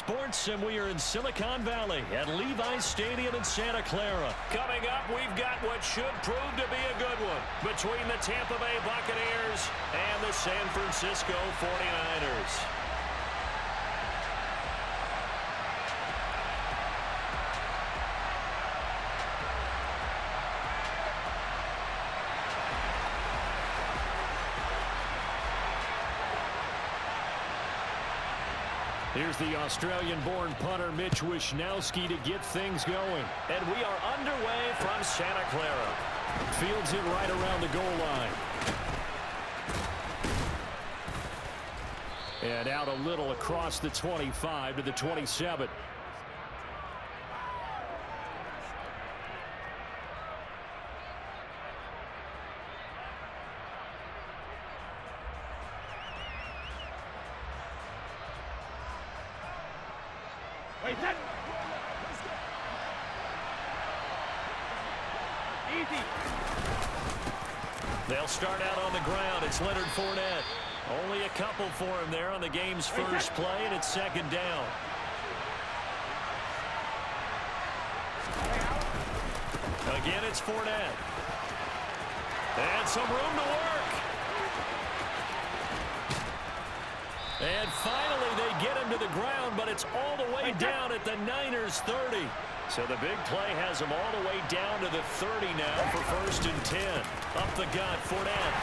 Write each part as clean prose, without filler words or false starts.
Sports, and we are in Silicon Valley at Levi's Stadium in Santa Clara. Coming up, we've got what should prove to be a good one between the Tampa Bay Buccaneers and the San Francisco 49ers. Here's the Australian-born punter Mitch Wishnowsky to get things going. And we are underway from Santa Clara. Fields it right around the goal line. And out a little across the 25 to the 27. Wait, that easy. They'll start out on the ground. It's Leonard Fournette. Only a couple for him there on the game's first play, and it's second down. Again, it's Fournette. And some room to work. And finally, they get him to the ground, but it's all the way down at the Niners' 30. So the big play has him all the way down to the 30 now for 1st and 10. Up the gut, Fournette.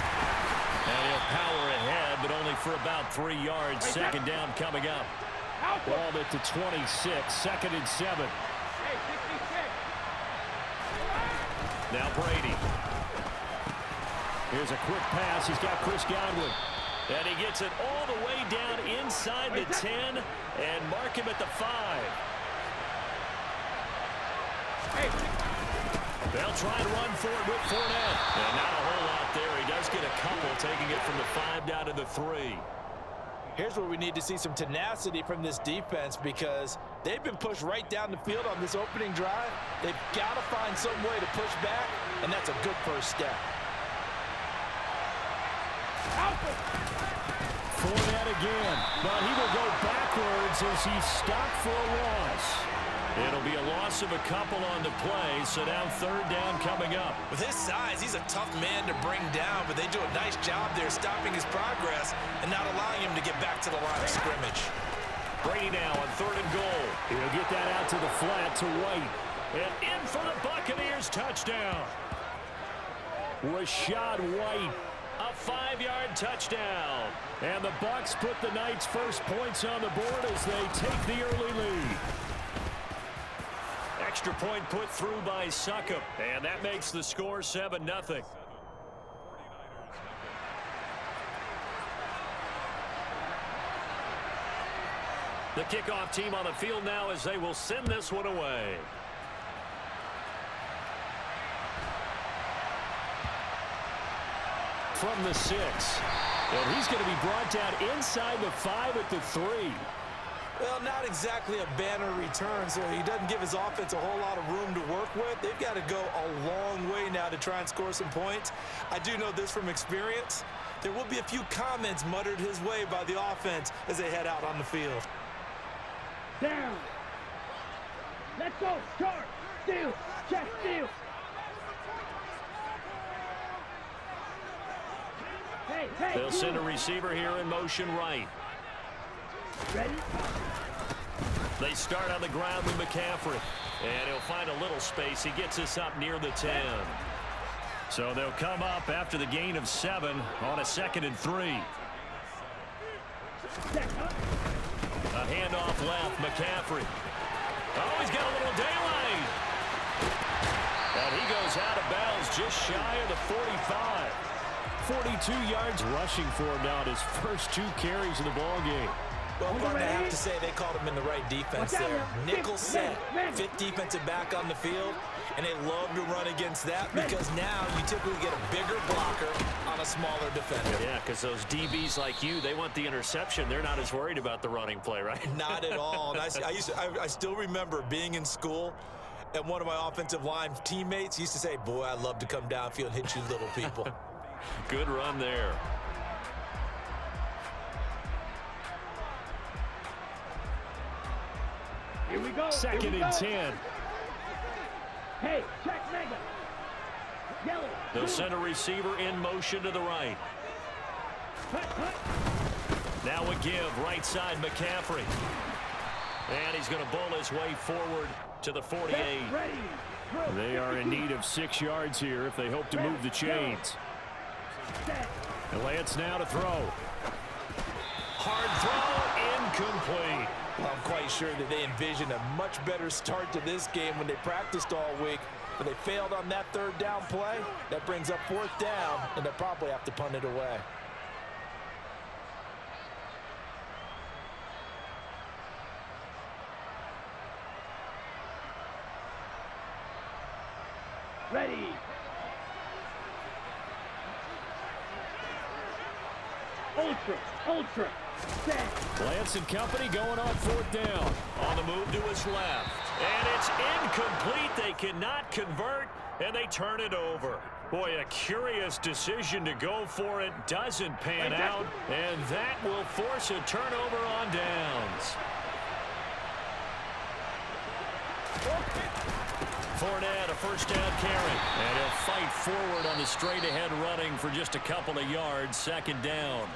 And he'll power ahead, but only for about 3 yards. Second down coming up. Ball at the 26, 2nd and 7. Now Brady. Here's a quick pass. He's got Chris Godwin. And he gets it all the way down inside the 10 and mark him at the 5. They'll try and run for it with Fournette. And not a whole lot there. He does get a couple, taking it from the 5 down to the 3. Here's where we need to see some tenacity from this defense because they've been pushed right down the field on this opening drive. They've got to find some way to push back, and that's a good first step. Fournette again, but he will go backwards as he's stopped for a loss. It'll be a loss of a couple on the play, so now 3rd down coming up. With his size, he's a tough man to bring down, but they do a nice job there stopping his progress and not allowing him to get back to the line of scrimmage. Brady now on 3rd and goal. He'll get that out to the flat to White. And in for the Buccaneers touchdown. Rachaad White. A 5-yard touchdown. And the Bucs put the Knights' first points on the board as they take the early lead. Extra point put through by Succop. And that makes the score 7-0. The kickoff team on the field now as they will send this one away. From the 6. And he's going to be brought down inside the 5 at the 3. Well, not exactly a banner return, so he doesn't give his offense a whole lot of room to work with. They've got to go a long way now to try and score some points. I do know this from experience. There will be a few comments muttered his way by the offense as they head out on the field. Down. Let's go. Charge. Steal. Check. Steal. They'll send a receiver here in motion right. Ready? They start on the ground with McCaffrey. And he'll find a little space. He gets us up near the 10. So they'll come up after the gain of 7 on a 2nd and 3. A handoff left, McCaffrey. Oh, he's got a little daylight. And he goes out of bounds just shy of the 45. 42 yards rushing for him now in his first 2 carries of the ball game. Well, I'm going to have to say they called him in the right defense there. Nickel set, 5th defensive back on the field, and they love to run against that because now you typically get a bigger blocker on a smaller defender. Yeah, because those DBs like you, they want the interception. They're not as worried about the running play, right? Not at all. And I still remember being in school, and one of my offensive line teammates used to say, boy, I'd love to come downfield and hit you little people. Good run there. Here we go. Second and 10. Hey, check mega. Yellow. The center receiver in motion to the right. Now a give, right side McCaffrey. And he's going to bull his way forward to the 48. They are in need of 6 yards here if they hope to move the chains. And Lance now to throw. Hard throw, incomplete. Well, I'm quite sure that they envisioned a much better start to this game when they practiced all week, but they failed on that third down play. That brings up fourth down, and they'll probably have to punt it away. Ready. Ultra. Set. Lance and company going on fourth down. On the move to his left. And it's incomplete. They cannot convert, and they turn it over. Boy, a curious decision to go for it. Doesn't pan out, and that will force a turnover on downs. Fournette, a first down carry. And he'll fight forward on the straight-ahead running for just a couple of yards. Second down.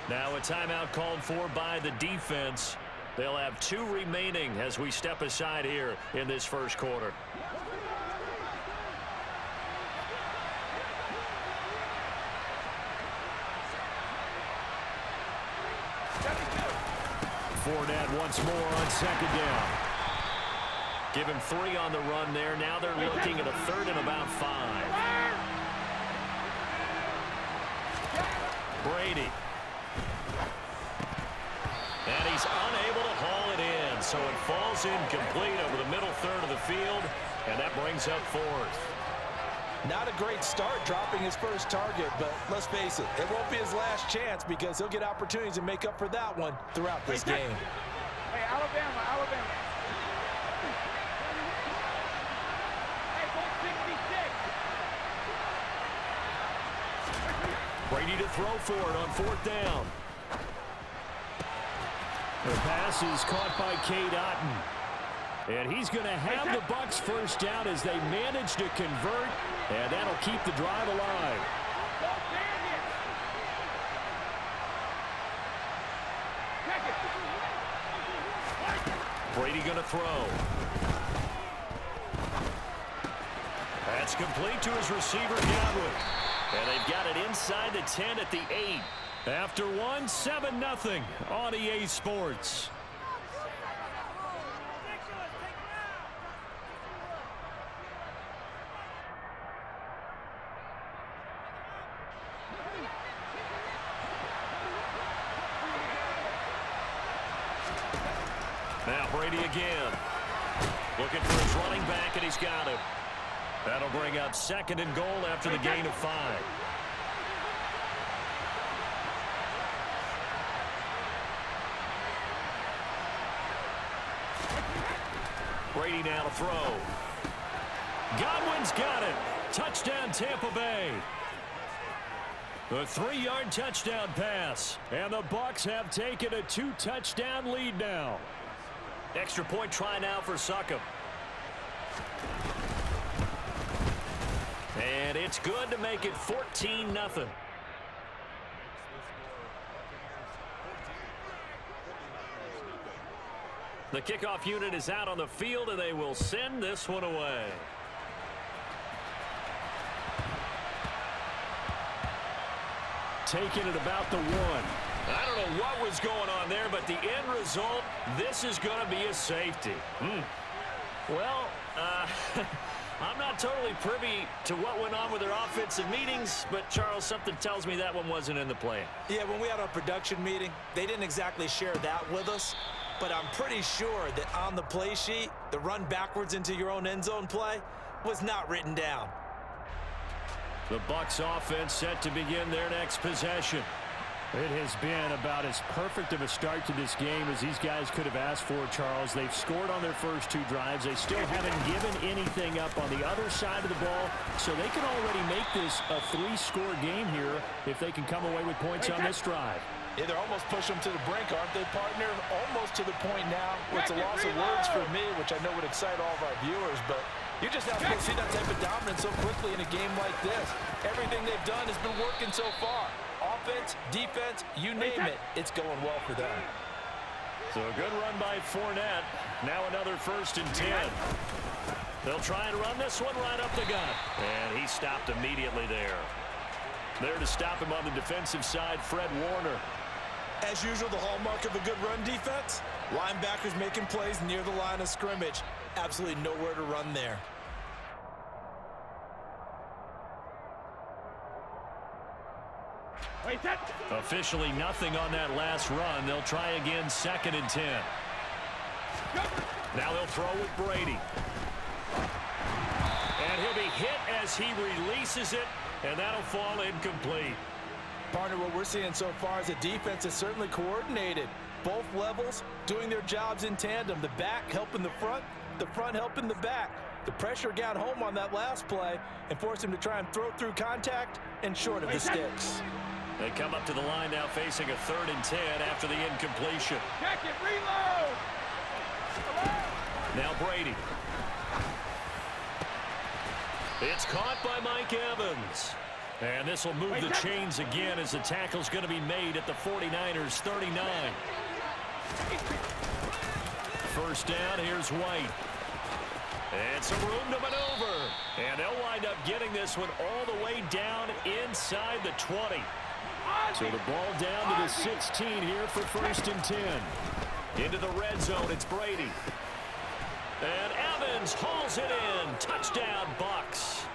Now a timeout called for by the defense. They'll have 2 remaining as we step aside here in this first quarter. Fournette once more on second down. Give him 3 on the run there. Now they're looking at a third and about 5. Brady. And he's unable to haul it in. So it falls incomplete over the middle third of the field. And that brings up fourth. Not a great start dropping his first target, but let's face it, it won't be his last chance because he'll get opportunities to make up for that one throughout this game. Hey, Alabama. Brady to throw for it on fourth down. The pass is caught by Cade Otton. And he's going to have the Bucs first down as they manage to convert, and that'll keep the drive alive. Brady going to throw. That's complete to his receiver, Godwin. And they've got it inside the 10 at the 8. After one, 7-0 on EA Sports. Now Brady again. Looking for his running back, and he's got it. That'll bring up second and goal after the gain of 5. Brady now to throw. Godwin's got it. Touchdown, Tampa Bay. A 3-yard touchdown pass. And the Bucs have taken a 2-touchdown lead now. Extra point try now for Succop. And it's good to make it 14-0. The kickoff unit is out on the field, and they will send this one away. Taking it about the 1. I don't know what was going on there, but the end result, this is going to be a safety. Well, I'm not totally privy to what went on with their offensive meetings, but, Charles, something tells me that one wasn't in the plan. Yeah, when we had our production meeting, they didn't exactly share that with us, but I'm pretty sure that on the play sheet, the run backwards into your own end zone play was not written down. The Bucs offense set to begin their next possession. It has been about as perfect of a start to this game as these guys could have asked for, Charles. They've scored on their first 2 drives. They still haven't given anything up on the other side of the ball, so they can already make this a 3-score game here if they can come away with points on this drive. Yeah, they're almost pushing them to the brink, aren't they, partner? Almost to the point now where it's a loss of words for me, which I know would excite all of our viewers, but you're just not supposed to see that type of dominance so quickly in a game like this. Everything they've done has been working so far. Offense, defense, you name it, it's going well for them. So a good run by Fournette. Now another 1st and 10. They'll try and run this one right up the gut. And he stopped immediately there. There to stop him on the defensive side, Fred Warner. As usual, the hallmark of a good run defense, linebackers making plays near the line of scrimmage. Absolutely nowhere to run there. Officially nothing on that last run. They'll try again, 2nd and 10. Now they'll throw with Brady. And he'll be hit as he releases it, and that'll fall incomplete. Partner, what we're seeing so far is a defense is certainly coordinated. Both levels doing their jobs in tandem. The back helping the front helping the back. The pressure got home on that last play and forced him to try and throw through contact and short of the sticks. They come up to the line now facing a 3rd and 10 after the incompletion. Check it, reload! Now Brady. It's caught by Mike Evans. And this will move the chains again as the tackle's going to be made at the 49ers 39. 1st down, here's White. And some room to maneuver. And they'll wind up getting this one all the way down inside the 20. So the ball down to the 16 here for 1st and 10. Into the red zone, it's Brady. And Evans hauls it in. Touchdown, Bucs.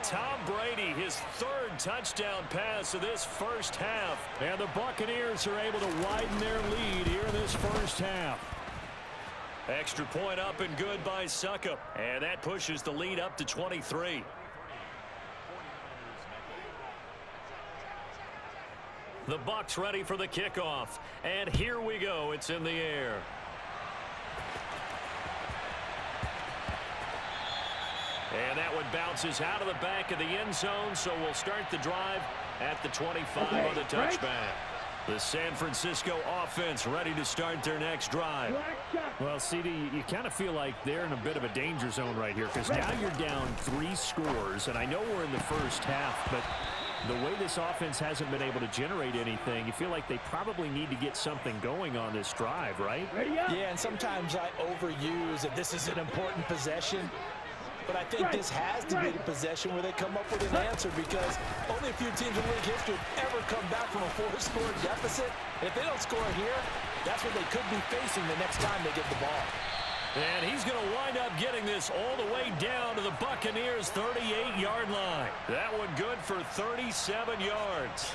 Tom Brady, his 3rd touchdown pass of this first half. And the Buccaneers are able to widen their lead here in this first half. Extra point up and good by Succop. And that pushes the lead up to 23. The Bucs ready for the kickoff. And here we go. It's in the air. And that one bounces out of the back of the end zone, so we'll start the drive at the 25 on the touchback. The San Francisco offense ready to start their next drive. Well, CD, you kind of feel like they're in a bit of a danger zone right here because now you're down 3 scores, and I know we're in the first half, but the way this offense hasn't been able to generate anything, you feel like they probably need to get something going on this drive, right? Yeah, and sometimes I overuse that this is an important possession. But I think this has to be the possession where they come up with an answer because only a few teams in league history have ever come back from a 4-score deficit. And if they don't score here, that's what they could be facing the next time they get the ball. And he's going to wind up getting this all the way down to the Buccaneers' 38-yard line. That one good for 37 yards.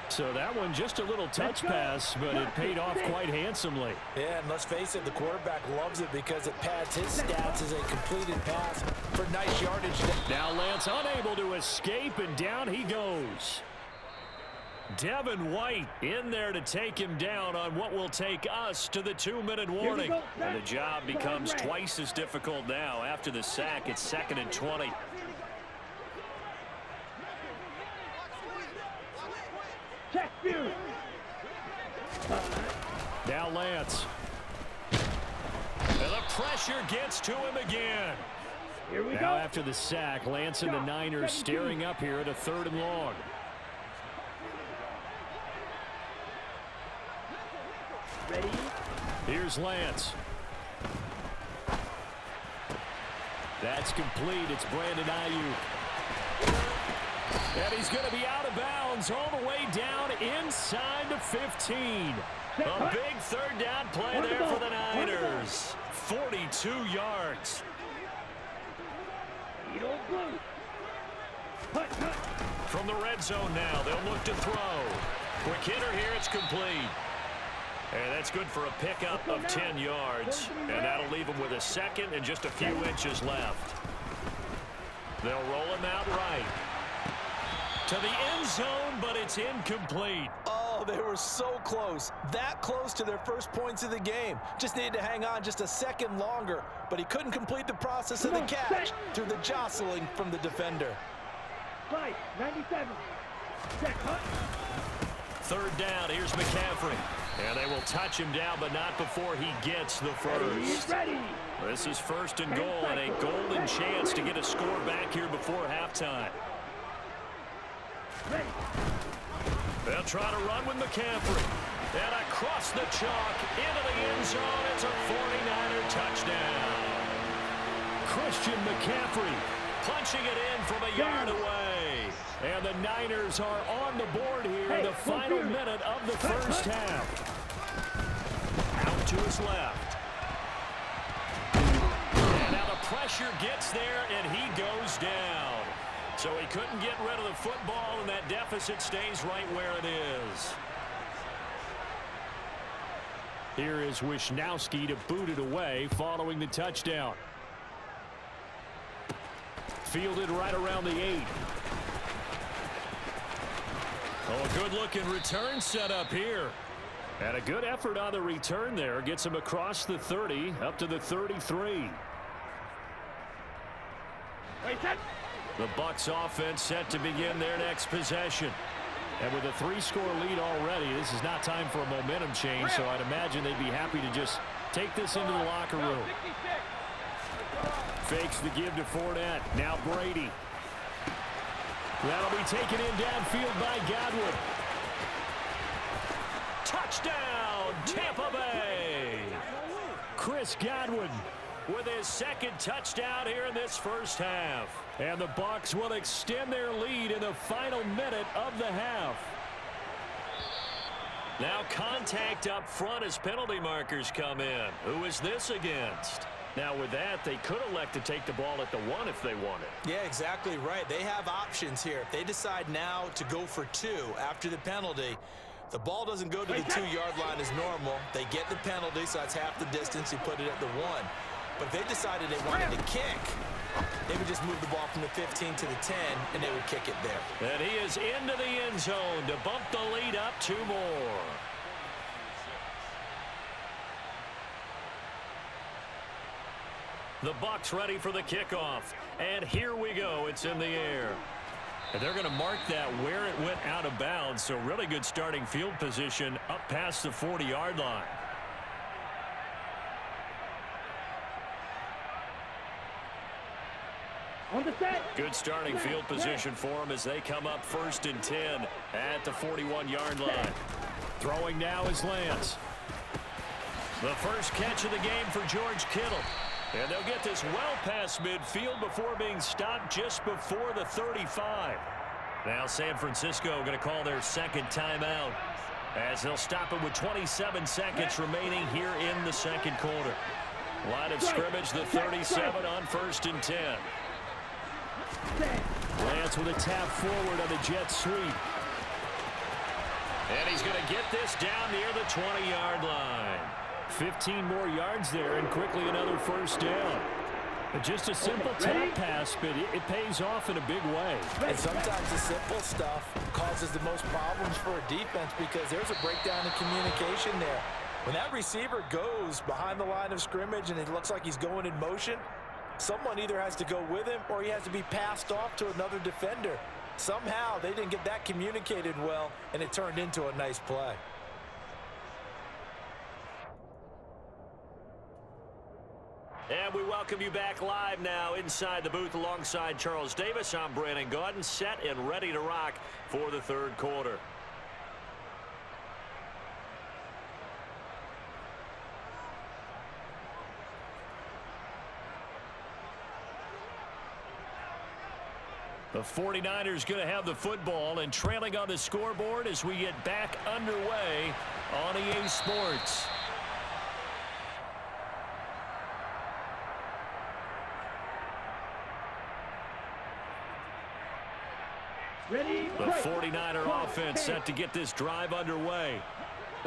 So that one just a little touch pass, but it paid off quite handsomely. Yeah, and let's face it, the quarterback loves it because it pads his stats as a completed pass for nice yardage. Now Lance unable to escape, and down he goes. Devin White in there to take him down on what will take us to the 2-minute warning. And the job becomes twice as difficult now. After the sack, it's 2nd and 20. Now Lance. And the pressure gets to him again. Here we Now go. after the sack, Lance and the Niners staring up here at a 3rd and long. Ready? Here's Lance. That's complete. It's Brandon Ayuk. And he's going to be out of bounds all the way down inside the 15. A big 3rd down play there for the Niners. 42 yards. From the red zone now, they'll look to throw. Quick hitter here, it's complete. And that's good for a pickup of 10 yards. And that'll leave him with a 2nd and just a few inches left. They'll roll him out right. To the end zone, but it's incomplete. Oh, they were so close. That close to their first points of the game. Just needed to hang on just a 2nd longer. But he couldn't complete the process of the catch through the jostling from the defender. Right, 97. Check, huh? third down. Here's McCaffrey. And they will touch him down, but not before he gets the first. This is first and goal, and a golden chance to get a score back here before halftime. They'll try to run with McCaffrey. And across the chalk into the end zone. It's a 49er touchdown. Christian McCaffrey punching it in from a yard away. And the Niners are on the board here in the final minute of the first half. Out to his left. And now the pressure gets there, and he goes down. So he couldn't get rid of the football, and that deficit stays right where it is. Here is Wisnowski to boot it away following the touchdown. Fielded right around the 8. Oh, a good-looking return set up here. And a good effort on the return there. Gets him across the 30, up to the 33. The Bucs offense set to begin their next possession. And with a 3-score lead already, this is not time for a momentum change, so I'd imagine they'd be happy to just take this into the locker room. Fakes the give to Fournette. Now Brady. That'll be taken in downfield by Godwin. Touchdown, Tampa Bay. Chris Godwin with his second touchdown here in this first half. And the Bucs will extend their lead in the final minute of the half. Now contact up front as penalty markers come in. Who is this against? Now with that, they could elect to take the ball at the 1 if they wanted. Yeah, exactly right. They have options here. If they decide now to go for 2 after the penalty, the ball doesn't go to the 2-yard line as normal. They get the penalty, so that's half the distance. You put it at the 1. But if they decided they wanted to kick, they would just move the ball from the 15 to the 10, and they would kick it there. And he is into the end zone to bump the lead up 2 more. The Bucs ready for the kickoff. And here we go. It's in the air. And they're going to mark that where it went out of bounds. So really good starting field position up past the 40-yard line. On the set. Good starting field position for them as they come up 1st and 10 at the 41-yard line. Throwing now is Lance. The first catch of the game for George Kittle. And they'll get this well past midfield before being stopped just before the 35. Now San Francisco going to call their second timeout as they'll stop it with 27 seconds remaining here in the second quarter. Line of scrimmage, the 37 on 1st and 10. Lance with a tap forward on the jet sweep. And he's going to get this down near the 20-yard line. 15 more yards there, and quickly another first down. But just a simple tap pass, but it pays off in a big way. And sometimes the simple stuff causes the most problems for a defense because there's a breakdown in communication there. When that receiver goes behind the line of scrimmage and it looks like he's going in motion, someone either has to go with him or he has to be passed off to another defender. Somehow they didn't get that communicated well, and it turned into a nice play. And we welcome you back live now inside the booth alongside Charles Davis. I'm Brandon Gaudin, set and ready to rock for the third quarter. The 49ers going to have the football and trailing on the scoreboard as we get back underway on EA Sports. The 49er offense set to get this drive underway.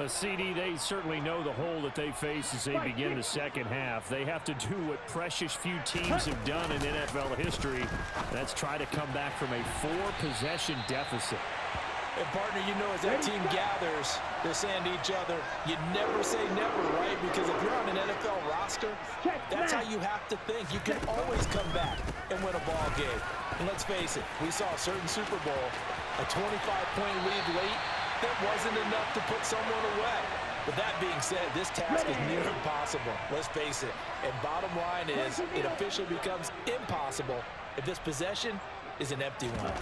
CD, they certainly know the hole that they face as they begin the second half. They have to do what precious few teams have done in NFL history. That's try to come back from a 4-possession deficit. And partner, you know, as that team gathers, they're saying to each other, you never say never, right? Because if you're on an NFL roster, that's how you have to think. You can always come back and win a ball game. And let's face it, we saw a certain Super Bowl, a 25-point lead late, that wasn't enough to put someone away. But that being said, this task is near impossible. Let's face it. And bottom line is, it officially becomes impossible if this possession is an empty one.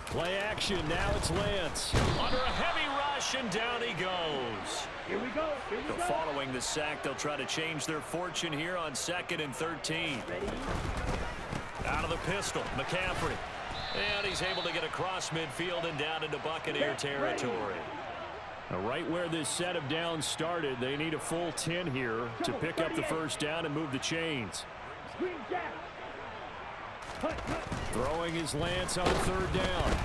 Play action. Now it's Lance. Under a heavy rush, and down he goes. Here we go. Here we go. Following the sack, they'll try to change their fortune here on 2nd and 13. Ready? Out of the pistol, McCaffrey. And he's able to get across midfield and down into Buccaneer territory. Now, right where this set of downs started, they need a full 10 here to pick up the first down and move the chains. Screen jack. Throwing his Lance on 3rd down.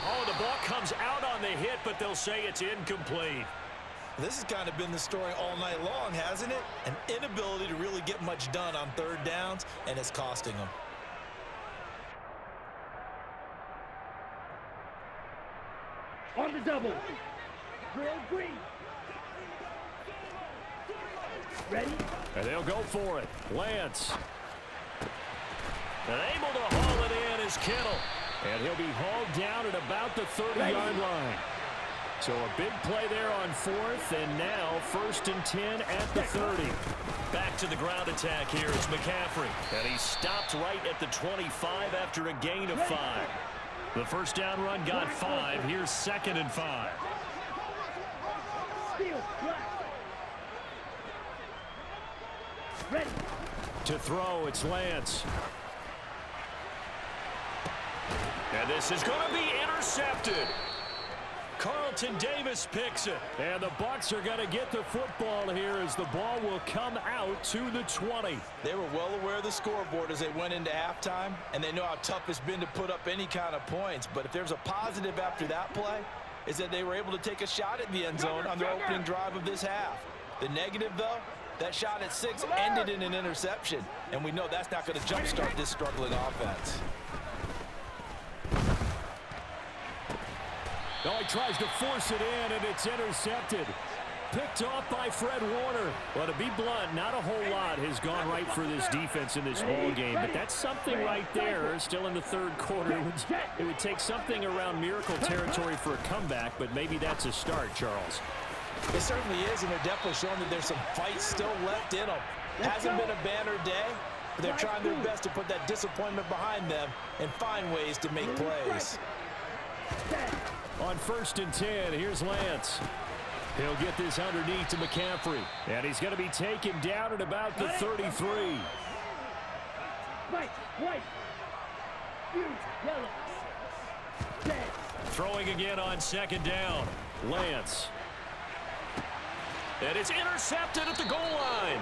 Oh, the ball comes out on the hit, but they'll say it's incomplete. This has kind of been the story all night long, hasn't it? An inability to really get much done on 3rd downs, and it's costing them. On the double. Drill green. Ready? And they'll go for it. Lance. And able to haul it in is Kittle. And he'll be hauled down at about the 30-yard line. So a big play there on 4th, and now 1st and 10 at the 30. Back to the ground attack here is McCaffrey. And he stopped right at the 25 after a gain of 5. The first down run got 5. Here's 2nd and 5. Steal. Ready. To throw, it's Lance. And this is going to be intercepted. Carlton Davis picks it. And the Bucs are going to get the football here as the ball will come out to the 20. They were well aware of the scoreboard as they went into halftime, and they know how tough it's been to put up any kind of points. But if there's a positive after that play, is that they were able to take a shot at the end zone on their opening drive of this half. The negative, though, that shot at 6 ended in an interception, and we know that's not going to jumpstart this struggling offense. Oh, he tries to force it in, and it's intercepted. Picked off by Fred Warner. Well, to be blunt, not a whole lot has gone right for this defense in this ball game, but that's something right there. Still in the 3rd quarter. It would take something around miracle territory for a comeback, but maybe that's a start, Charles. It certainly is, and they're definitely showing that there's some fight still left in them. Hasn't been a banner day, but they're trying their best to put that disappointment behind them and find ways to make plays. On 1st and 10, here's Lance. He'll get this underneath to McCaffrey. And he's going to be taken down at about the 33. White. Yellow. Red. Throwing again on 2nd down. Lance. And it's intercepted at the goal line.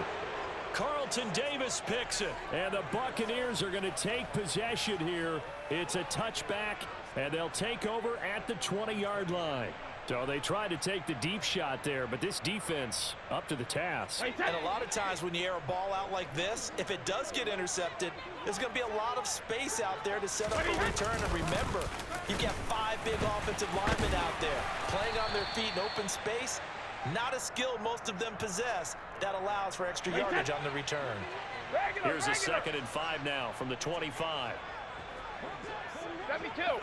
Carlton Davis picks it. And the Buccaneers are going to take possession here. It's a touchback, and they'll take over at the 20-yard line. So they tried to take the deep shot there, but this defense up to the task. And a lot of times when you air a ball out like this, if it does get intercepted, there's going to be a lot of space out there to set up a return. And remember, you've got 5 big offensive linemen out there playing on their feet in open space. Not a skill most of them possess that allows for extra yardage on the return. Here's a 2nd and 5 now from the 25. Got me too.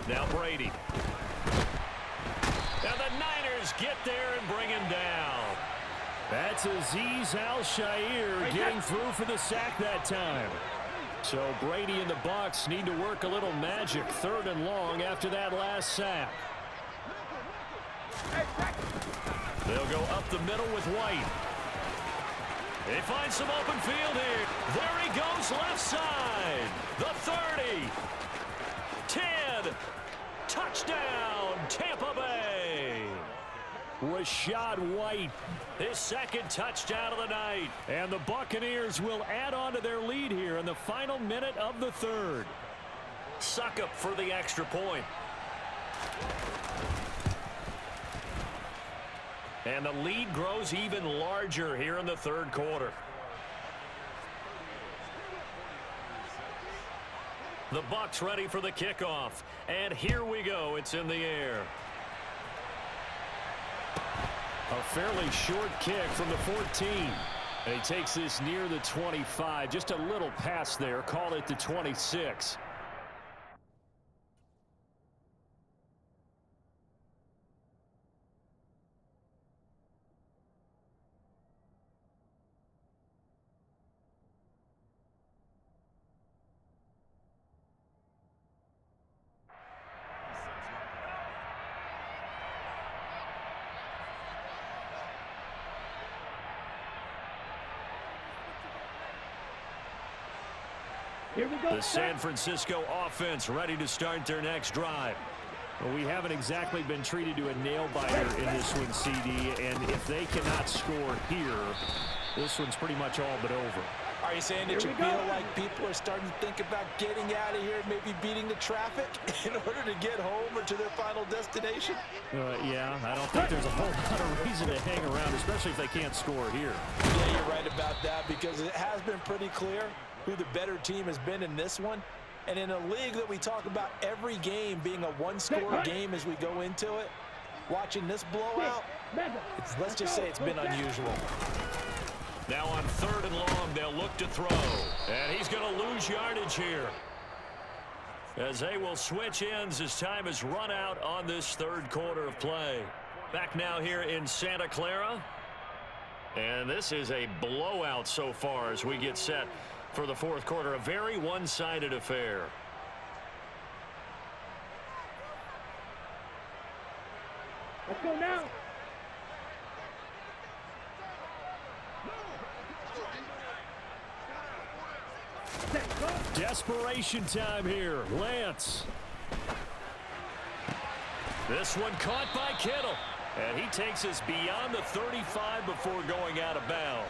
Now Brady. And the Niners get there and bring him down. That's Azeez Al-Shaair getting through for the sack that time. So Brady and the Bucs need to work a little magic 3rd and long after that last sack. They'll go up the middle with White. They find some open field here. There he goes left side. The 30. 10. Touchdown, Tampa Bay. Rashad White. His 2nd touchdown of the night. And the Buccaneers will add on to their lead here in the final minute of the 3rd. Suck up for the extra point. And the lead grows even larger here in the 3rd quarter. The Bucs ready for the kickoff. And here we go. It's in the air. A fairly short kick from the 14. And he takes this near the 25. Just a little pass there. Call it the 26. Here we go. The San Francisco offense ready to start their next drive. Well, we haven't exactly been treated to a nail-biter in this one, CD, and if they cannot score here, this one's pretty much all but over. Are you saying that you feel like people are starting to think about getting out of here, maybe beating the traffic in order to get home or to their final destination? Yeah, I don't think there's a whole lot of reason to hang around, especially if they can't score here. Yeah, you're right about that, because it has been pretty clear who the better team has been in this one. And in a league that we talk about every game being a one-score game as we go into it, watching this blowout, let's just say it's been unusual. Now on 3rd and long, they'll look to throw. And he's going to lose yardage here, as they will switch ends as time is run out on this 3rd quarter of play. Back now here in Santa Clara. And this is a blowout so far as we get set for the 4th quarter. A very one-sided affair. Let's go now. Desperation time here. Lance. This one caught by Kittle. And he takes us beyond the 35 before going out of bounds.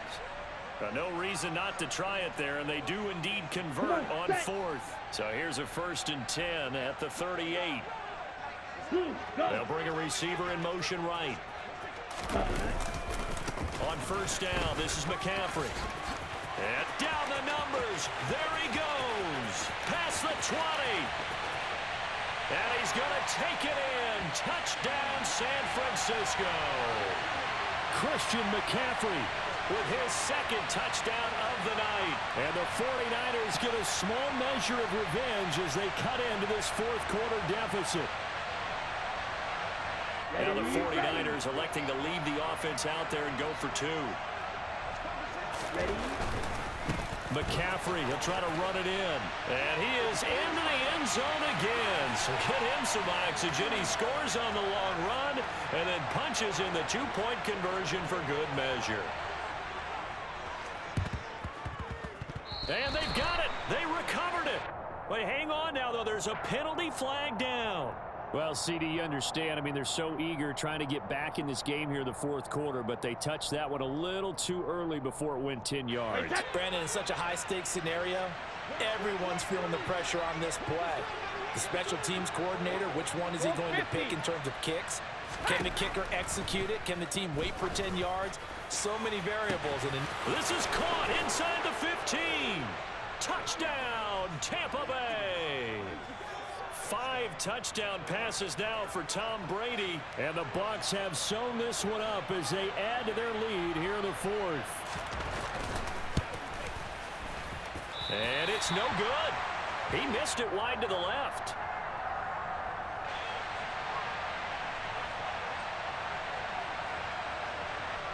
No reason not to try it there, and they do indeed convert on 4th. So here's a 1st and 10 at the 38. They'll bring a receiver in motion right. On 1st down, this is McCaffrey. And down the numbers. There he goes. Past the 20. And he's going to take it in. Touchdown, San Francisco. Christian McCaffrey with his 2nd touchdown of the night. And the 49ers get a small measure of revenge as they cut into this 4th quarter deficit. Now the 49ers electing to leave the offense out there and go for 2. McCaffrey, he'll try to run it in. And he is into the end zone again. So get him some oxygen. He scores on the long run and then punches in the 2-point conversion for good measure. And they've got it. They recovered it. But hang on now, though. There's a penalty flag down. Well, CD, you understand. I mean, they're so eager trying to get back in this game here the 4th quarter, but they touched that one a little too early before it went 10 yards. Brandon, in such a high-stakes scenario, everyone's feeling the pressure on this play. The special teams coordinator, which one is he going to pick in terms of kicks? Can the kicker execute it? Can the team wait for 10 yards? So many variables. And this is caught inside the 15. Touchdown, Tampa Bay. 5 touchdown passes now for Tom Brady. And the Bucs have sewn this one up as they add to their lead here in the 4th. And it's no good. He missed it wide to the left.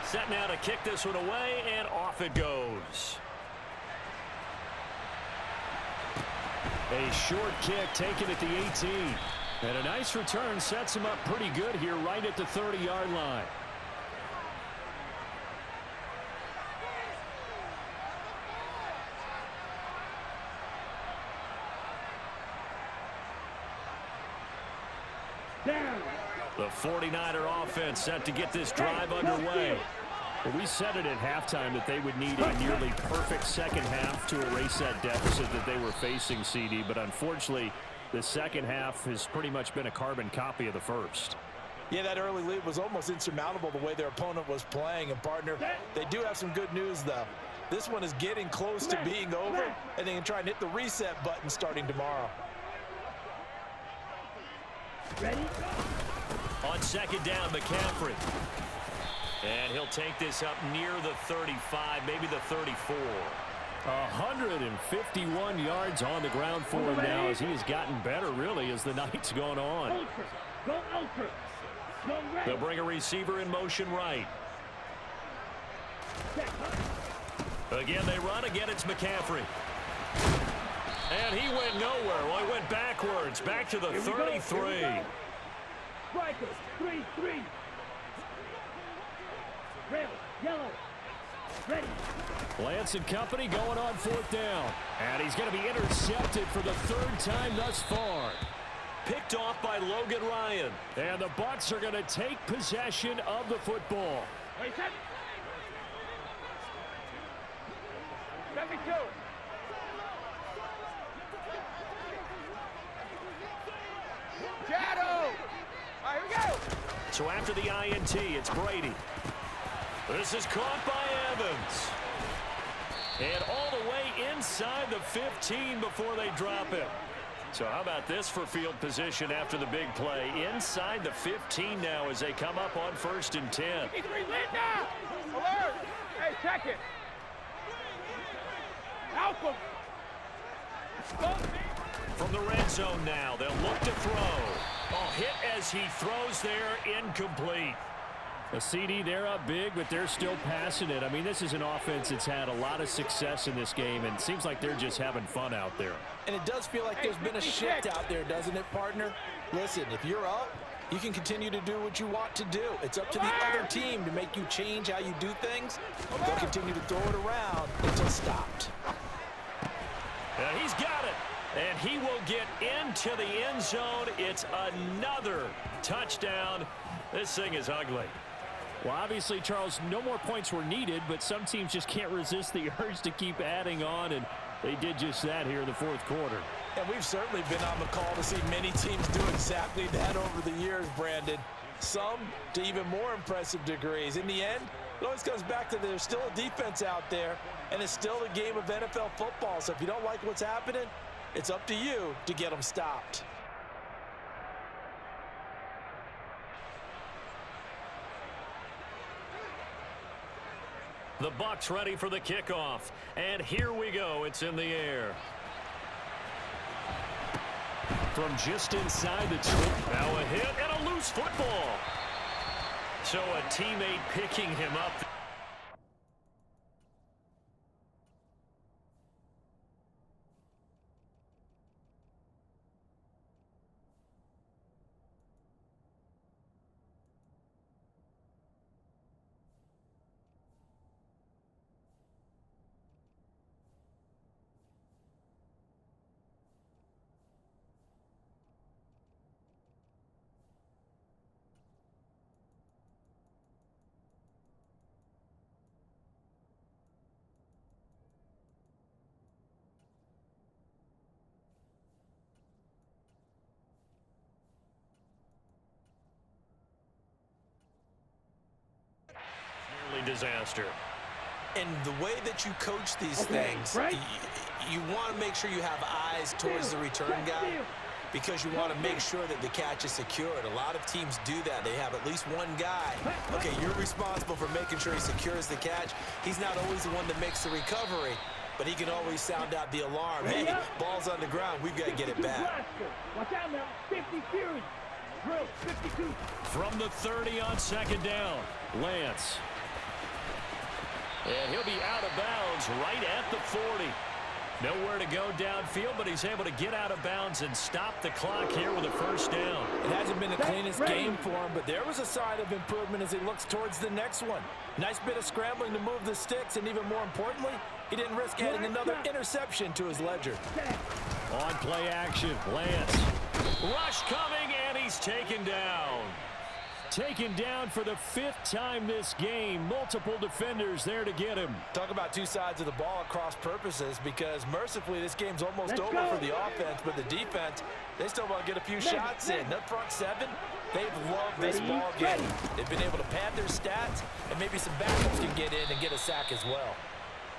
Set now to kick this one away, and off it goes. A short kick taken at the 18. And a nice return sets him up pretty good here right at the 30-yard line. The 49er offense set to get this drive underway. Well, we said it at halftime that they would need a nearly perfect second half to erase that deficit that they were facing, CD. But unfortunately, the second half has pretty much been a carbon copy of the first. Yeah, that early lead was almost insurmountable the way their opponent was playing. And, partner, they do have some good news, though. This one is getting close to being over, and they can try and hit the reset button starting tomorrow. Ready? On 2nd down, McCaffrey. And he'll take this up near the 35, maybe the 34. 151 yards on the ground for him now as he has gotten better, really, as the night's gone on. Ultra. Go ultra. Go red. They'll bring a receiver in motion right. Again, they run. Again, it's McCaffrey. And he went nowhere. Well, he went backwards. Back to the 33. Strikers. 3-3. Red. Yellow. Ready. Lance and company going on 4th down. And he's going to be intercepted for the 3rd time thus far. Picked off by Logan Ryan. And the Bucs are going to take possession of the football. Wait, set. 72. Shadow. All right, here we go. So after the INT, it's Brady. This is caught by Evans. And all the way inside the 15 before they drop it. So how about this for field position after the big play? Inside the 15 now as they come up on 1st and 10. Linda! Alert! Hey, check it. Alpha. From the red zone now, they'll look to throw. Oh, hit as he throws there, incomplete. A CD, they're up big, but they're still passing it. I mean, this is an offense that's had a lot of success in this game, and it seems like they're just having fun out there. And it does feel like there's been a shift out there, doesn't it, partner? Listen, if you're up, you can continue to do what you want to do. It's up to the other team to make you change how you do things. They'll continue to throw it around until stopped. And he's got it. And he will get into the end zone. It's another touchdown. This thing is ugly. Well, obviously, Charles, no more points were needed, but some teams just can't resist the urge to keep adding on, and they did just that here in the 4th quarter. And we've certainly been on the call to see many teams do exactly that over the years, Brandon. Some to even more impressive degrees. In the end, it always comes back to there's still a defense out there, and it's still a game of NFL football. So if you don't like what's happening, it's up to you to get them stopped. The Bucs ready for the kickoff. And here we go. It's in the air. From just inside the 20. Now a hit and a loose football. So a teammate picking him up. Disaster. And the way that you coach these things, you want to make sure you have eyes towards the return guy because you want to make sure that the catch is secured. A lot of teams do that. They have at least one guy. Okay, you're responsible for making sure he secures the catch. He's not always the one that makes the recovery, but he can always sound out the alarm. Hey, ball's on the ground. We've got to get it back. Watch out now. 50 Fury. Drill 52. From the 30 on 2nd down, Lance. And he'll be out of bounds right at the 40. Nowhere to go downfield, but he's able to get out of bounds and stop the clock here with a 1st down. It hasn't been the cleanest game for him, but there was a sign of improvement as he looks towards the next one. Nice bit of scrambling to move the sticks, and even more importantly, he didn't risk adding another interception to his ledger. On play action, Lance. Rush coming, and he's taken down. Taken down for the 5th time this game. Multiple defenders there to get him. Talk about two sides of the ball at cross purposes, because mercifully this game's almost over for the offense, but the defense, they still want to get a few shots in. That front 7, they've loved this ball game. They've been able to pad their stats, and maybe some backups can get in and get a sack as well.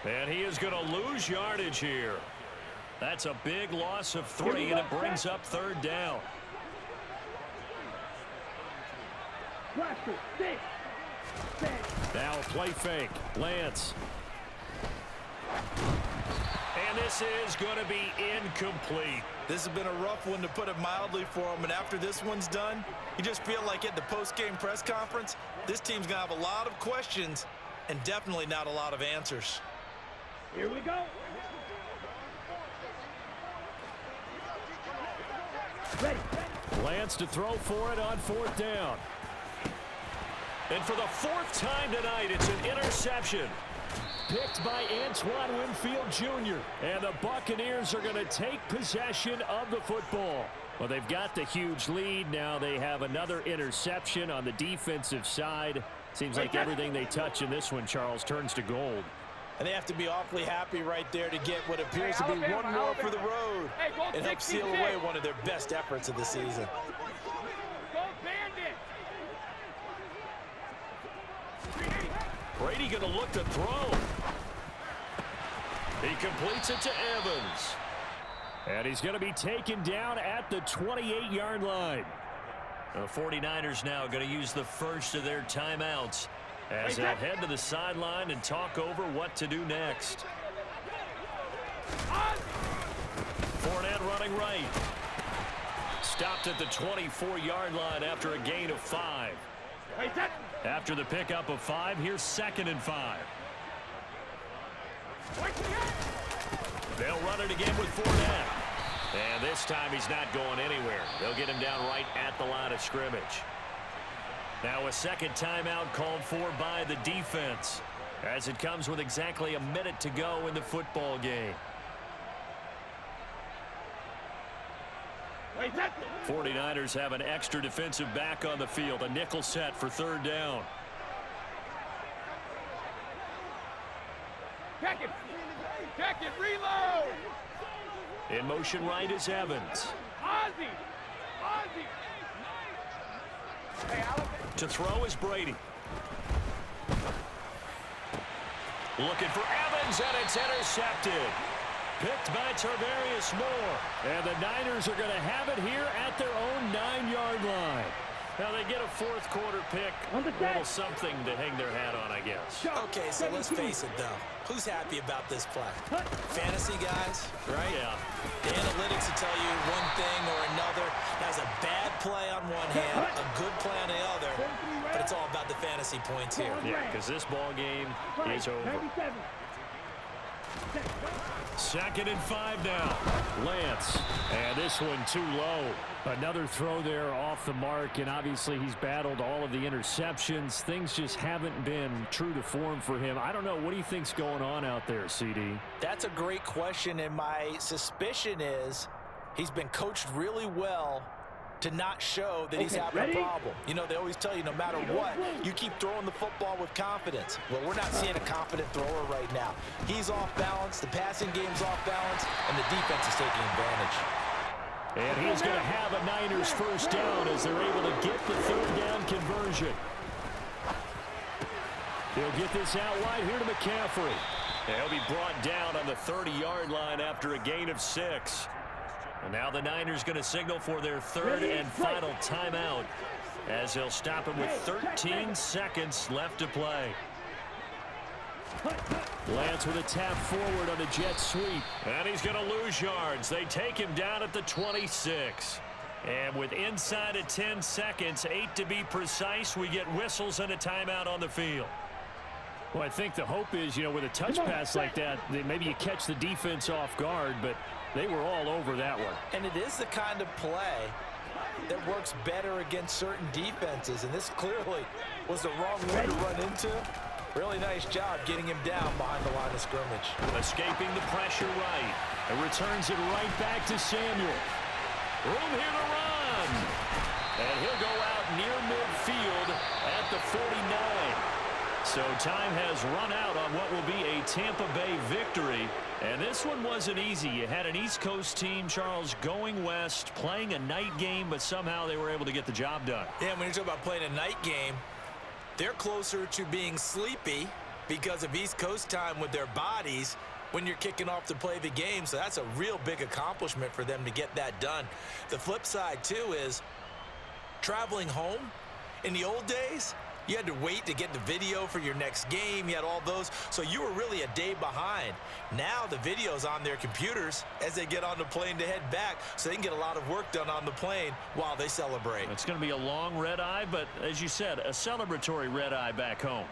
And he is going to lose yardage here. That's a big loss of 3, and it brings up 3rd down. Now a play fake. Lance. And this is going to be incomplete. This has been a rough one, to put it mildly, for him. And after this one's done, you just feel like at the post-game press conference, this team's going to have a lot of questions and definitely not a lot of answers. Here we go. Ready. Lance to throw for it on 4th down. And for the 4th time tonight, it's an interception. Picked by Antoine Winfield Jr. And the Buccaneers are going to take possession of the football. Well, they've got the huge lead. Now they have another interception on the defensive side. Seems like everything they touch in this one, Charles, turns to gold. And they have to be awfully happy right there to get what appears to be one more for the road. It helps seal away one of their best efforts of the season. Go Bandit. Brady going to look to throw. He completes it to Evans. And he's going to be taken down at the 28-yard line. The 49ers now going to use the first of their timeouts as they'll head to the sideline and talk over what to do next. Fournette running right. Stopped at the 24-yard line after a gain of 5. After the pickup of 5, here's 2nd and 5. They'll run it again with Fournette. And this time he's not going anywhere. They'll get him down right at the line of scrimmage. Now a second timeout called for by the defense, as it comes with exactly a minute to go in the football game. 49ers have an extra defensive back on the field, a nickel set for 3rd down. Check it, reload. In motion right is Evans. Ozzie. To throw is Brady. Looking for Evans, and it's intercepted. Picked by Tarvarius Moore. And the Niners are going to have it here at their own 9-yard line. Now they get a 4th quarter pick. A little something to hang their hat on, I guess. Okay, so let's face it, though. Who's happy about this play? Fantasy guys, right? Yeah. The analytics will tell you one thing or another. Has a bad play on one hand, a good play on the other, but it's all about the fantasy points here. Yeah, because this ball game is over. 2nd and 5 now. Lance. And this one too low. Another throw there off the mark, and obviously he's battled all of the interceptions. Things just haven't been true to form for him. I don't know. What do you think's going on out there, CD? That's a great question, and my suspicion is he's been coached really well to not show that he's having a problem. You know, they always tell you no matter what, you keep throwing the football with confidence. Well, we're not seeing a confident thrower right now. He's off balance, the passing game's off balance, and the defense is taking advantage. And he's going to have a Niners 1st down as they're able to get the 3rd down conversion. He'll get this out wide here to McCaffrey. He'll be brought down on the 30-yard line after a gain of 6. And now the Niners going to signal for their 3rd and final timeout, as they'll stop him with 13 seconds left to play. Lance with a tap forward on the jet sweep. And he's going to lose yards. They take him down at the 26. And with inside of 10 seconds, 8 to be precise, we get whistles and a timeout on the field. Well, I think the hope is, you know, with a touch pass like that, maybe you catch the defense off guard, but they were all over that one. And it is the kind of play that works better against certain defenses, and this clearly was the wrong one to run into. Really nice job getting him down behind the line of scrimmage. Escaping the pressure right. And returns it right back to Samuel. Room here to run. And he'll go out near midfield at the 49. So time has run out on what will be a Tampa Bay victory. And this one wasn't easy. You had an East Coast team, Charles, going west, playing a night game, but somehow they were able to get the job done. Yeah, when you talk about playing a night game, they're closer to being sleepy because of East Coast time with their bodies when you're kicking off to play the game. So that's a real big accomplishment for them to get that done. The flip side, too, is traveling home. In the old days, You had to wait to get the video for your next game. You had all those. So you were really a day behind. Now the video's on their computers as they get on the plane to head back, so they can get a lot of work done on the plane while they celebrate. It's going to be a long red eye, but as you said, a celebratory red eye back home.